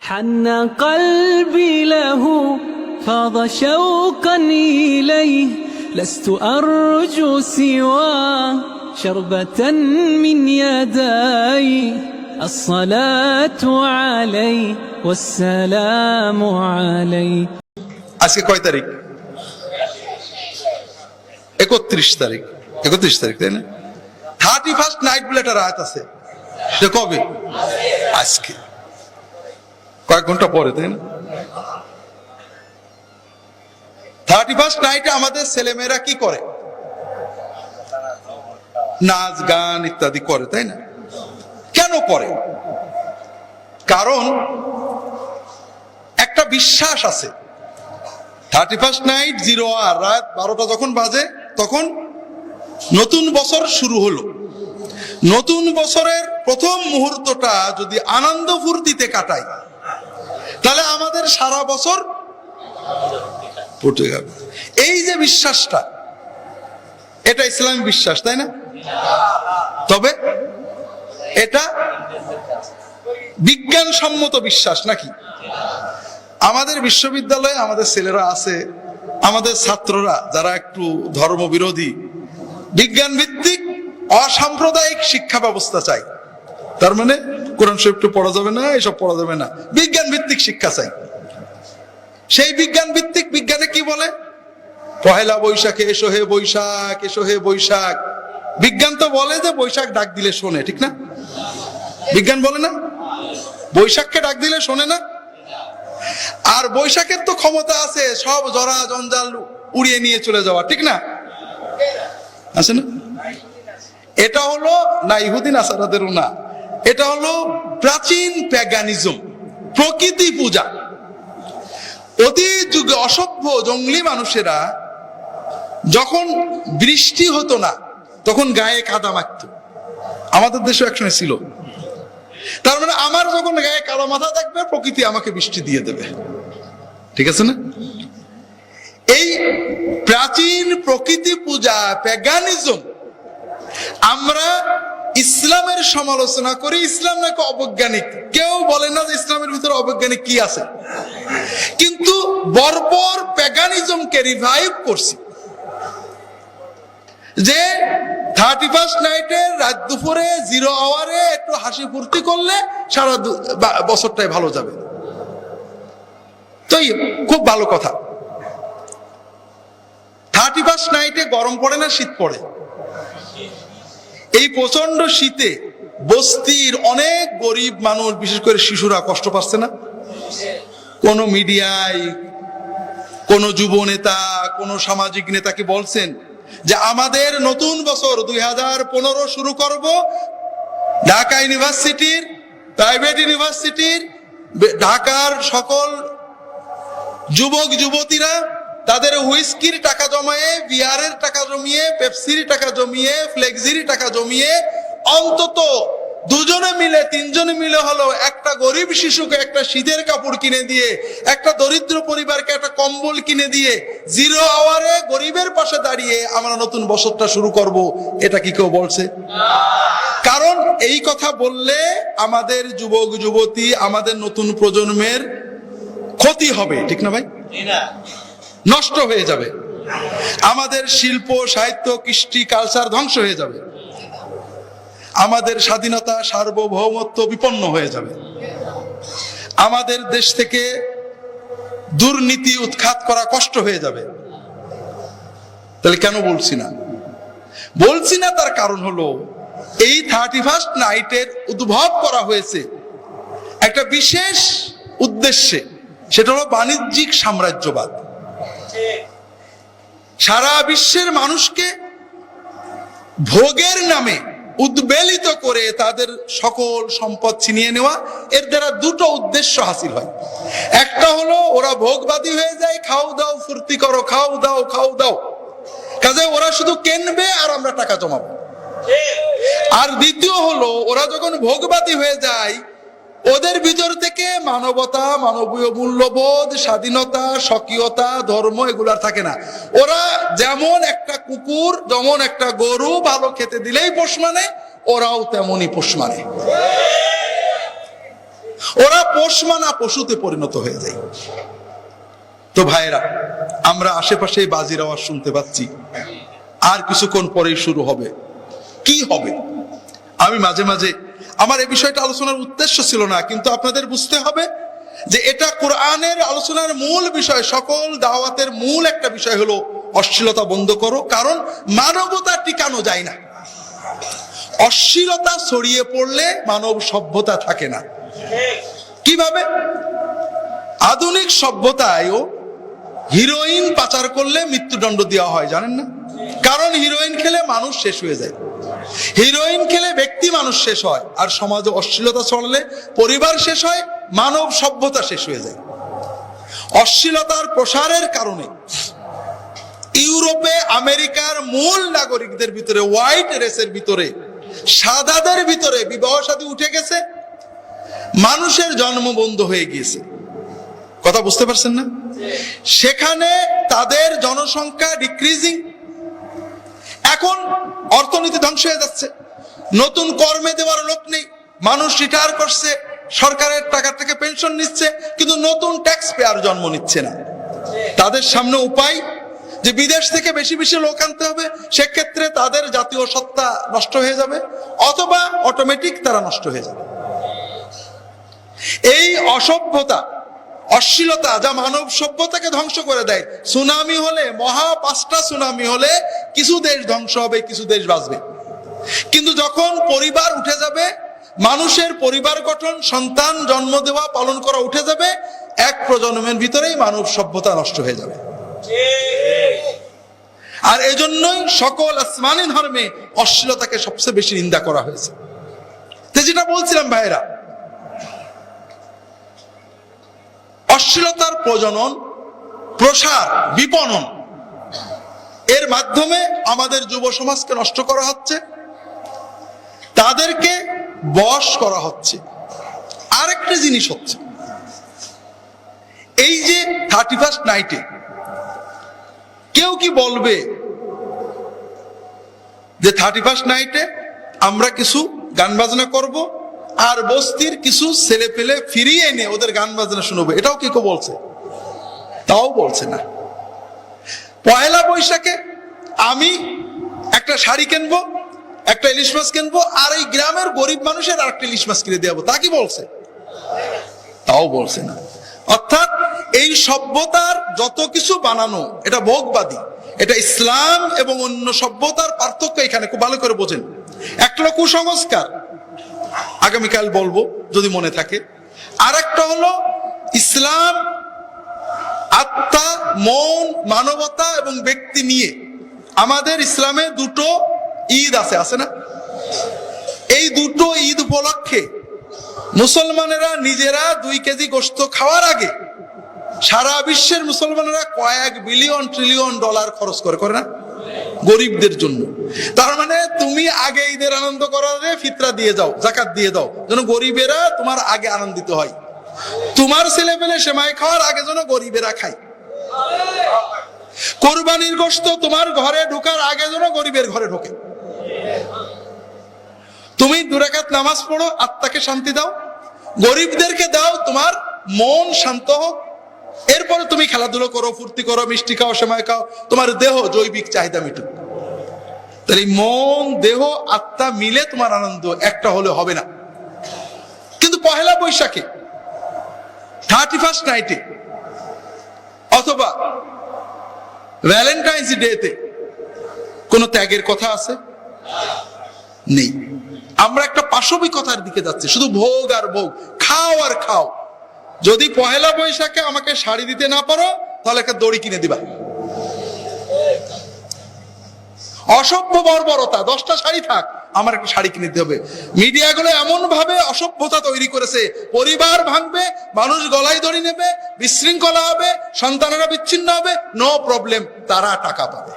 حن قلبي له فاض شوقا إليه لست أرجو سوى شربة من يدي الصلاة عليه والسلام عليه. আজকে কয় তারিখ? 31 তারিখ। 31 তারিখ, তাই না? 31st নাইট বলে একটা রাত আছে, সেটা কবে? আজকে, কয়েক ঘন্টা পরে, তাই না? 31st নাইটে আমাদের ছেলেমেয়েরা কি করে? নাচ গান ইত্যাদি করে, তাই না? কেন করে? কারণ একটা বিশ্বাস আছে। 31st নাইট 0 আর রাত 12টা যখন বাজে তখন নতুন বছর শুরু হলো। নতুন বছরের প্রথম মুহূর্তটা যদি আনন্দ ফুর্তিতে কাটাই তাহলে আমাদের সারা বছর পড়ে যাবে। এই যে বিশ্বাসটা, এটা ইসলামী বিশ্বাস, তাই না? তবে এটা বিজ্ঞানসম্মত বিশ্বাস নাকি? আমাদের বিশ্ববিদ্যালয়ে আমাদের ছেলেরা আছে, আমাদের ছাত্ররা যারা একটু ধর্মবিরোধী, বিজ্ঞান ভিত্তিক অসাম্প্রদায়িক শিক্ষা ব্যবস্থা চাই। তার মানে কোরআন শরীফ পড়া যাবে না, এসব পড়া যাবে না, বিজ্ঞান ভিত্তিক শিক্ষা চাই। সেই বিজ্ঞান ভিত্তিক বিজ্ঞানে কি বলে? পহেলা বৈশাখে এসো হে বৈশাখ, এসো হে বৈশাখ। বিজ্ঞান তো বলে যে বৈশাখ ডাক দিলে শোনে, ঠিক না? বিজ্ঞান বলে না বৈশাখকে ডাক দিলে শোনে না? আর বৈশাখের তো ক্ষমতা আছে সব জরা জঞ্জাল উড়িয়ে নিয়ে চলে যাওয়া, ঠিক না? আছে না? এটা হলো না ইহুদি নাসারাদেরও না, এটা হলো প্রাচীন প্যাগানিজম, প্রকৃতি পূজা। অতীত যুগে অসভ্য জঙ্গলি মানুষেরা যখন বৃষ্টি হতো না তখন গায়ে কাদা মাখত। আমাদের দেশে একসময় ছিল। তার মানে আমার যখন গায়ে কাদা মাথা থাকবে প্রকৃতি আমাকে বৃষ্টি দিয়ে দেবে, ঠিক আছে না? এই প্রাচীন প্রকৃতি পূজা প্যাগানিজম আমরা ইসলামের সমালোচনা করি। ইসলাম নাকি অবৈজ্ঞানিক, কেউ বলে না যে ইসলামের ভিতরে অবৈজ্ঞানিক কি আছে, কিন্তু বর্বর প্যাগানিজমকে রিভাইভ করছি। যে 31st নাইটে রাত দুপুরে 0 আওয়ারে একটু হাসি ফুর্তি করলে সারা বছরটাই ভালো যাবে। তো খুব ভালো কথা। 31st নাইটে গরম পড়ে না শীত পড়ে? এই প্রচন্ড শীতে বস্তির অনেক গরিব মানুষ, বিশেষ করে শিশুরা কষ্ট পাচ্ছে না? কোন মিডিয়ায় কোন যুব নেতা, কোন সামাজিক নেতা কি বলছেন যে আমাদের নতুন বছর 2015 শুরু করব ঢাকা ইউনিভার্সিটির, প্রাইভেট ইউনিভার্সিটির, ঢাকার সকল যুবক যুবতীরা তাদের হুইস্কির টাকা জমায়ে, বিয়ারের টাকা জমিয়ে, পেপসির টাকা জমিয়ে, ফ্লেক্সির টাকা জমিয়ে অন্তত 2জনে মিলে 3জনে মিলে হলো একটা গরিব শিশুকে একটা শীতের কাপড় কিনে দিয়ে, একটা দরিদ্র পরিবারকে একটা কম্বল কিনে দিয়ে 0 আওয়ারে গরিবের পাশে দাঁড়িয়ে আমরা নতুন বছরটা শুরু করব। এটা কি কেউ বলছে? কারণ এই কথা বললে আমাদের যুবক যুবতী, আমাদের নতুন প্রজন্মের ক্ষতি হবে, ঠিক না ভাই? নষ্ট হয়ে যাবে। আমাদের শিল্প সাহিত্য কৃষ্টি কালচার ধ্বংস হয়ে যাবে। আমাদের স্বাধীনতা সার্বভৌমত্ব বিপন্ন হয়ে যাবে। আমাদের দেশ থেকে দুর্নীতি উৎখাত করা কষ্ট হয়ে যাবে। তাহলে কেন বলছি না? বলছি না তার কারণ হলো এই 31st নাইটের উদ্ভব করা হয়েছে একটা বিশেষ উদ্দেশ্যে, সেটা হলো বাণিজ্যিক সাম্রাজ্যবাদ। সারা বিশ্বের মানুষকে ভোগের নামে উদ্বেলিত করে তাদের সকল সম্পদ ছিনিয়ে নেওয়া, এর দ্বারা 2টো উদ্দেশ্য হাসিল হয়। একটা হলো ওরা ভোগবাদী হয়ে যায়, খাও দাও ফুর্তি করো, খাও দাও খাও দাও, কাজে ওরা শুধু কিনবে আর আমরা টাকা জমাবো। আর দ্বিতীয় হলো ওরা যখন ভোগবাদী হয়ে যায় ওদের ভিতর থেকে মানবতা, মানবীয় মূল্যবোধ, স্বাধীনতা, স্বকীয়তা, ধর্ম এগুলার থাকে না। ওরা যেমন একটা কুকুর, যেমন একটা গরু ভালো খেতে দিলেই পোষ মানে, ওরাও তেমনই পোষ মানে। ওরা পোষ মানা পশুতে পরিণত হয়ে যায়। তো ভাইরা, আমরা আশেপাশে বাজির আওয়াজ শুনতে পাচ্ছি, আর কিছুক্ষণ পরেই শুরু হবে। কি হবে? আমি মাঝে মাঝে, আমার এই বিষয়টা আলোচনার উদ্দেশ্য ছিল না, কিন্তু আপনাদের বুঝতে হবে যে এটা কোরআনের আলোচনার মূল বিষয়। সকল দাওয়াতের মূল একটা বিষয় হলো অশ্লীলতা বন্ধ করো, কারণ মানবতা টিকানো যায় না। অশ্লীলতা ছড়িয়ে পড়লে মানব সভ্যতা থাকে না। কিভাবে? আধুনিক সভ্যতায়ও হিরোইন পাচার করলে মৃত্যুদণ্ড দেওয়া হয়, জানেন না? কারণ হিরোইন খেলে মানুষ শেষ হয়ে যায়, হিরোইন খেলে ব্যক্তি মানুষ শেষ হয়, আর সমাজে অশ্লীলতা ছড়ালে পরিবার শেষ হয়, মানব সভ্যতা শেষ হয়ে যায়। অশ্লীলতার প্রসারের কারণে ইউরোপে আমেরিকার মূল নাগরিকদের ভিতরে, হোয়াইট রেসের ভিতরে, সাদাদের ভিতরে বিবাহ শাদী উঠে গেছে, মানুষের জন্ম বন্ধ হয়ে গিয়েছে। কথা বুঝতে পারছেন না? সেখানে তাদের জনসংখ্যা ডিক্রিজিং। এখন অর্থনীতি ধ্বংস হয়ে যাচ্ছে, নতুন কর্মে দেওয়ার লোক নেই, মানুষ রিটায়ার করছে, সরকারের টাকা থেকে পেনশন নিচ্ছে, কিন্তু নতুন ট্যাক্স পেয়ার জন্ম নিচ্ছে না। তাদের সামনে উপায় যে বিদেশ থেকে বেশি বেশি লোক আনতে হবে, সেক্ষেত্রে তাদের জাতীয় সত্তা নষ্ট হয়ে যাবে, অথবা অটোমেটিক তারা নষ্ট হয়ে যাবে। এই অসভ্যতা, অশ্লীলতা যা মানব সভ্যতাকে ধ্বংস করে দেয়। সুনামি হলে, মহা 5টা সুনামি হলে কিছু দেশ ধ্বংস হবে, কিছু দেশ বাঁচবে। কিন্তু যখন পরিবার উঠে যাবে, মানুষের পরিবার গঠন, সন্তান জন্ম দেওয়া, পালন করা উঠে যাবে, এক প্রজন্মের ভিতরেই মানব সভ্যতা নষ্ট হয়ে যাবে। আর এজন্যই সকল আসমানি ধর্মে অশ্লীলতাকে সবচেয়ে বেশি নিন্দা করা হয়েছে। তো যেটা বলছিলাম ভাইরা, অশ্লীলতার প্রজনন, প্রসার, বিপণন, এর মাধ্যমে আমাদের যুব সমাজকে নষ্ট করা হচ্ছে, তাদেরকে বশ করা হচ্ছে। আরেকটা জিনিস হচ্ছে, এই যে 31st নাইটে কেউ কি বলবে যে 31st নাইটে আমরা কিছু গান বাজনা করব, আর বস্তির কিছু ছেলে পেলে ফিরিয়ে এনে ওদের গান বাজনা শুনবে? এটাও কি কেউ বলছে? তাও বলছে না। পয়লা বৈশাখে আমি একটা শাড়ি কিনবো, একটা ইলিশ মাছ কিনবো, আর এই গ্রামের গরিব মানুষের আর একটা ইলিশ মাছ কিনে দেবো, তা কি বলছে? তাও বলছে না। অর্থাৎ এই সভ্যতার যত কিছু বানানো, এটা ভোগবাদী। এটা ইসলাম এবং অন্য সভ্যতার পার্থক্য এখানে খুব ভালো করে বোঝেন। একটা হলো কুসংস্কার, আগামীকাল বলবো যদি মনে থাকে। আর একটা হলো ইসলাম, আত্মা, মন, মানবতা এবং ব্যক্তি নিয়ে। আমাদের ইসলামে দুটো ঈদ আছে না? এই দুটো ঈদ উপলক্ষে মুসলমানেরা নিজেরা 2 কেজি গোশত খাওয়ার আগে সারা বিশ্বের মুসলমানেরা কয়েক বিলিয়ন ট্রিলিয়ন ডলার খরচ করে না গরিবদের জন্য। তার মানে তুমি আগে ঈদের আনন্দ করার ফিতরা দিয়ে যাও, যাকাত দিয়ে দাও, যেন গরিবেরা তোমার আগে আনন্দিত হয়। তোমার ছেলে পেলে সেমাই খাওয়ার আগে যেন গরিবেরা খায়। কোরবানির গোশত তোমার ঘরে ঢোকার আগে যেন গরিবের ঘরে ঢোকে। তুমি 2 রাকাত নামাজ পড়ো, আত্মাকে শান্তি দাও, গরিবদেরকে দাও, তোমার মন শান্ত হোক। এরপরে তুমি খেলাধুলো করো, ফুর্তি করো, মিষ্টি খাও, সেমাই খাও, তোমার দেহ জৈবিক চাহিদা মিটুক। তাহলে মন, দেহ, আত্মা মিলে তোমার আনন্দ একটা হলে হবে না। কিন্তু পহেলা বৈশাখে, 31st নাইটে, অথবা ভ্যালেন্টাইন্স ডেতে কোন ত্যাগের কথা আছে? নেই। আমরা একটা পাশবিকতার দিকে যাচ্ছি, শুধু ভোগ আর ভোগ, খাও আর খাও। যদি পহেলা বৈশাখে আমাকে শাড়ি দিতে না পারো, তাহলে একটা দড়ি কিনে দিবা। অসভ্য বর্বরতা, 10টা শাড়ি থাক, আমার একটা শাড়ি কিনে দিতে হবে। মিডিয়াগুলো এমন ভাবে অসভ্যতা তৈরি করেছে, পরিবার ভাঙবে, মানুষ গলায় দড়ি নেবে, বিশৃঙ্খলা হবে, সন্তানেরা বিচ্ছিন্ন হবে, নো প্রবলেম, তারা টাকা পাবে।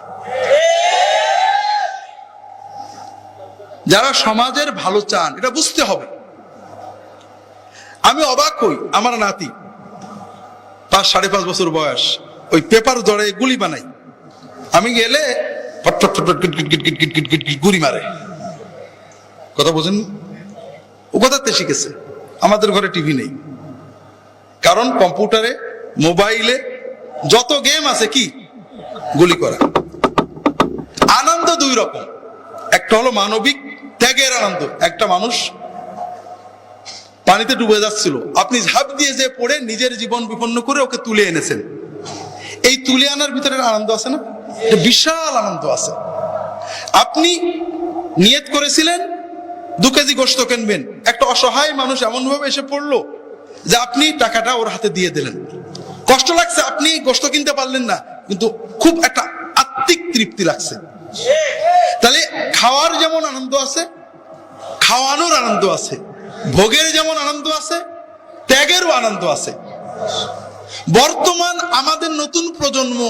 যারা সমাজের ভালো চান, এটা বুঝতে হবে। আমি অবাক হই, আমার নাতি 5-5.5 বছর বয়স, ওই পেপার জড়ে গুলি বানাই। আমি গেলে গুলি মারে। কথা বোঝেন? ও কথাতে শিখেছে। আমাদের ঘরে টিভি নেই, কারণ কম্পিউটারে মোবাইলে যত গেম আছে কি গুলি করা। আনন্দ দুই রকম, একটা হলো মানবিক ত্যাগের আনন্দ। একটা মানুষ পানিতে ডুবে যাচ্ছিল, আপনি ঝাঁপ দিয়ে যে পড়ে নিজের জীবন বিপন্ন করে ওকে তুলে এনেছেন, এই তুলে আনার ভিতরে আনন্দ আছে না? বিশাল আনন্দ আছে। আপনি নিয়ত করেছিলেন 2 কেজি গোশত কিনবেন, একটা অসহায় মানুষ এমন ভাবে এসে পড়লো যে আপনি টাকাটা ওর হাতে দিয়ে দিলেন। কষ্ট লাগছে, আপনি গোশত কিনতে পারলেন না, কিন্তু খুব একটা আত্মিক তৃপ্তি লাগছে। তাহলে খাওয়ার যেমন আনন্দ আছে, খাওয়ানোর আনন্দ আছে, ভোগের যেমন আনন্দ আছে, ত্যাগেরও আনন্দ আছে। বর্তমান আমাদের নতুন প্রজন্ম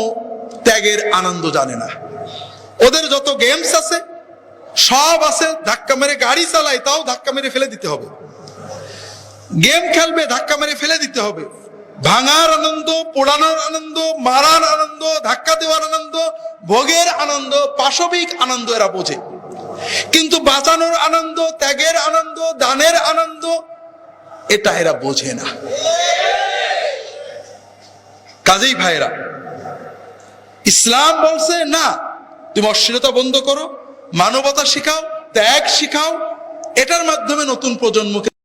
ত্যাগের আনন্দ জানে না। ওদের যত গেমস আছে সব আছে, ধাক্কা মেরে গাড়ি চালায় তাও ধাক্কা মেরে ফেলে দিতে হবে, গেম খেলবে ধাক্কা মেরে ফেলে দিতে হবে। ভাঙার আনন্দ, পোড়ানোর আনন্দ, মারার আনন্দ, ধাক্কা দেওয়ার আনন্দ, ভোগের আনন্দ, পাশবিক আনন্দ এরা বোঝে, কিন্তু বাঁচানোর আনন্দ, ত্যাগের আনন্দ, দানের আনন্দ এটা এরা বোঝে না। কাজেই ভাইরা, ইসলাম বলছে না, তুমি অশ্লীলতা বন্ধ করো, মানবতা শিখাও, ত্যাগ শিখাও, এটার মাধ্যমে নতুন প্রজন্মকে